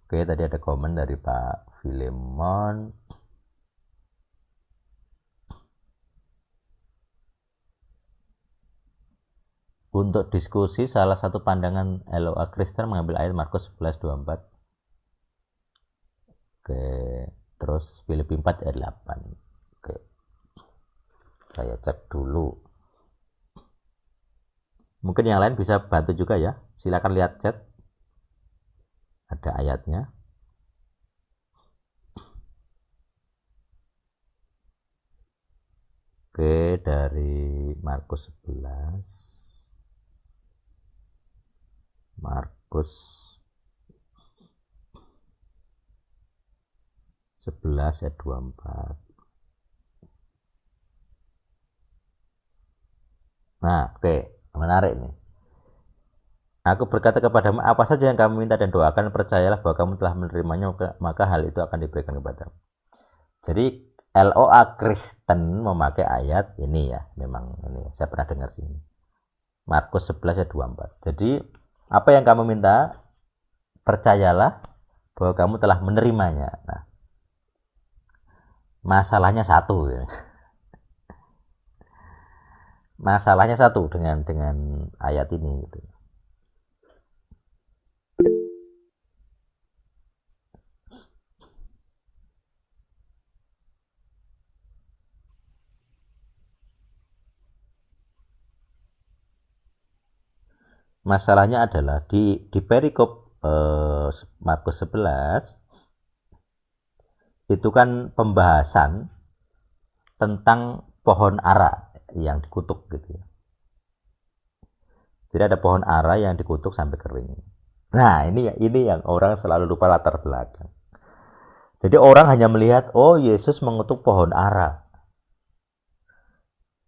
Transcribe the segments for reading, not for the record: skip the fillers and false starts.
Oke, tadi ada komen dari Pak Filemon. Untuk diskusi, salah satu pandangan LOA Kristen mengambil ayat Markus 11:24. Oke, terus Filipi 4 ayat 8. Oke, saya cek dulu. Mungkin yang lain bisa bantu juga ya. Silakan lihat chat. Ada ayatnya. Oke, dari Markus 11. Markus 11 ayat 24. Nah, oke, menarik nih. Aku berkata kepadamu, apa saja yang kamu minta dan doakan, percayalah bahwa kamu telah menerimanya, maka hal itu akan diberikan kepadamu. Jadi LOA Kristen memakai ayat ini ya, memang ini saya pernah dengar sini. Markus 11 ayat 24. Jadi apa yang kamu minta, percayalah bahwa kamu telah menerimanya. Nah, masalahnya satu ya. Masalahnya satu dengan ayat ini gitu. Masalahnya adalah di perikop Markus 11 itu kan pembahasan tentang pohon ara yang dikutuk gitu ya. Jadi ada pohon ara yang dikutuk sampai kering. Nah, ini yang orang selalu lupa latar belakang. Jadi orang hanya melihat, oh Yesus mengutuk pohon ara.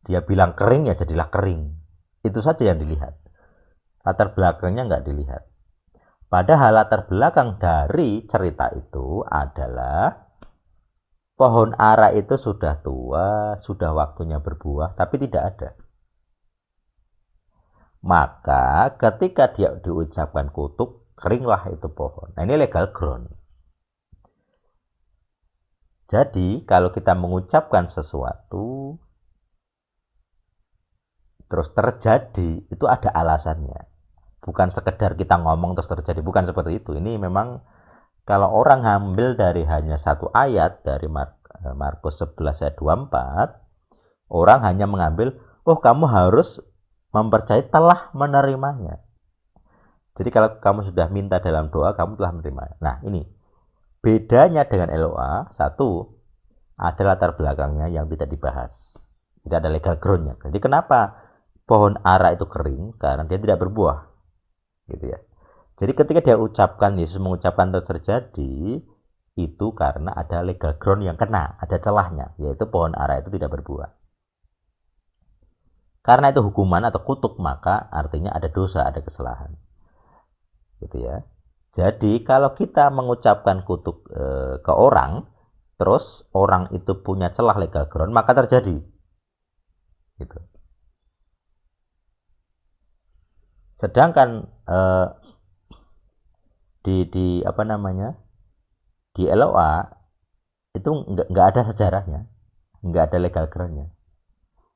Dia bilang kering ya jadilah kering. Itu saja yang dilihat. Latar belakangnya nggak dilihat. Padahal latar belakang dari cerita itu adalah pohon ara itu sudah tua, sudah waktunya berbuah, tapi tidak ada. Maka ketika dia diucapkan kutuk, keringlah itu pohon. Nah, ini legal ground. Jadi kalau kita mengucapkan sesuatu terus terjadi, itu ada alasannya. Bukan sekedar kita ngomong terus terjadi, bukan seperti itu. Ini memang kalau orang ngambil dari hanya satu ayat dari Markus 11 ayat 24, orang hanya mengambil, oh kamu harus mempercayai telah menerimanya. Jadi kalau kamu sudah minta dalam doa, kamu telah menerimanya. Nah ini, bedanya dengan LOA, satu, ada latar belakangnya yang tidak dibahas. Tidak ada legal groundnya. Jadi kenapa pohon ara itu kering? Karena dia tidak berbuah. Gitu ya. Jadi ketika dia ucapkan, Yesus mengucapkan itu terjadi, itu karena ada legal ground yang kena, ada celahnya, yaitu pohon ara itu tidak berbuah. Karena itu hukuman atau kutuk, maka artinya ada dosa, ada kesalahan. Gitu ya. Jadi kalau kita mengucapkan kutuk ke orang, terus orang itu punya celah legal ground, maka terjadi. Gitu. Sedangkan di apa namanya, di LOA itu nggak ada sejarahnya, nggak ada legal groundnya.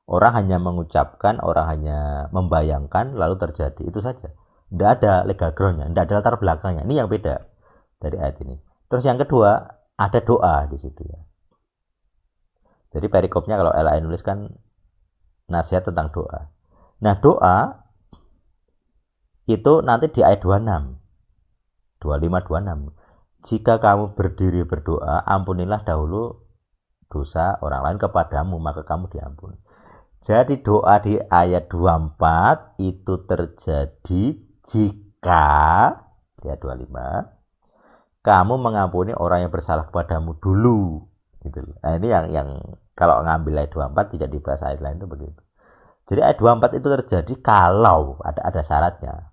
Orang hanya mengucapkan, orang hanya membayangkan, lalu terjadi, itu saja. Nggak ada legal groundnya, nggak ada latar belakangnya. Ini yang beda dari ayat ini. Terus yang kedua, ada doa di situ ya. Jadi perikopnya kalau LA nulis kan nasihat tentang doa. Nah doa itu nanti di ayat 26, 25, 26. Jika kamu berdiri berdoa, ampunilah dahulu dosa orang lain kepadamu, maka kamu diampuni. Jadi doa di ayat 24 itu terjadi jika di ayat 25 kamu mengampuni orang yang bersalah kepadamu dulu. Gitu. Nah ini yang kalau ngambil ayat 24 tidak dibahas ayat lain itu begitu. Jadi ayat 24 itu terjadi kalau ada syaratnya.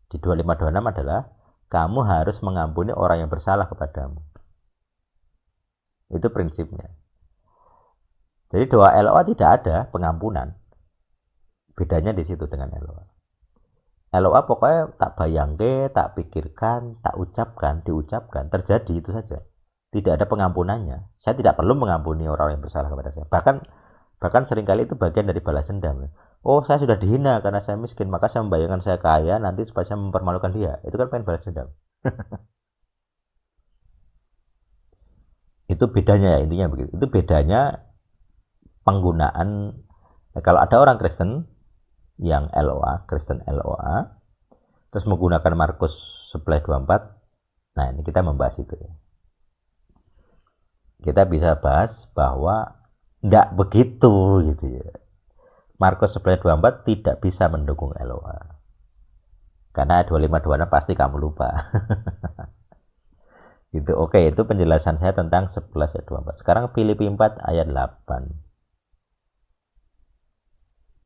Di 25-26 adalah kamu harus mengampuni orang yang bersalah kepadamu. Itu prinsipnya. Jadi doa LOA tidak ada pengampunan. Bedanya di situ dengan LOA. LOA pokoknya tak bayangke, tak pikirkan, tak ucapkan, diucapkan, terjadi itu saja. Tidak ada pengampunannya. Saya tidak perlu mengampuni orang yang bersalah kepada saya. Bahkan seringkali itu bagian dari balas dendam. Oh, saya sudah dihina karena saya miskin, maka saya membayangkan saya kaya nanti supaya saya mempermalukan dia. Itu kan pengen balas dendam. Itu bedanya ya, intinya begitu. Itu bedanya penggunaan. Kalau ada orang Kristen yang LOA, Kristen LOA, terus menggunakan Markus 11:24, nah ini kita membahas itu ya. Kita bisa bahas bahwa tidak begitu gitu ya. Markus 11:24 tidak bisa mendukung LOA. Karena 25:26 pasti kamu lupa. Gitu. Oke, itu penjelasan saya tentang 11 ayat 24. Sekarang Filipi 4 ayat 8.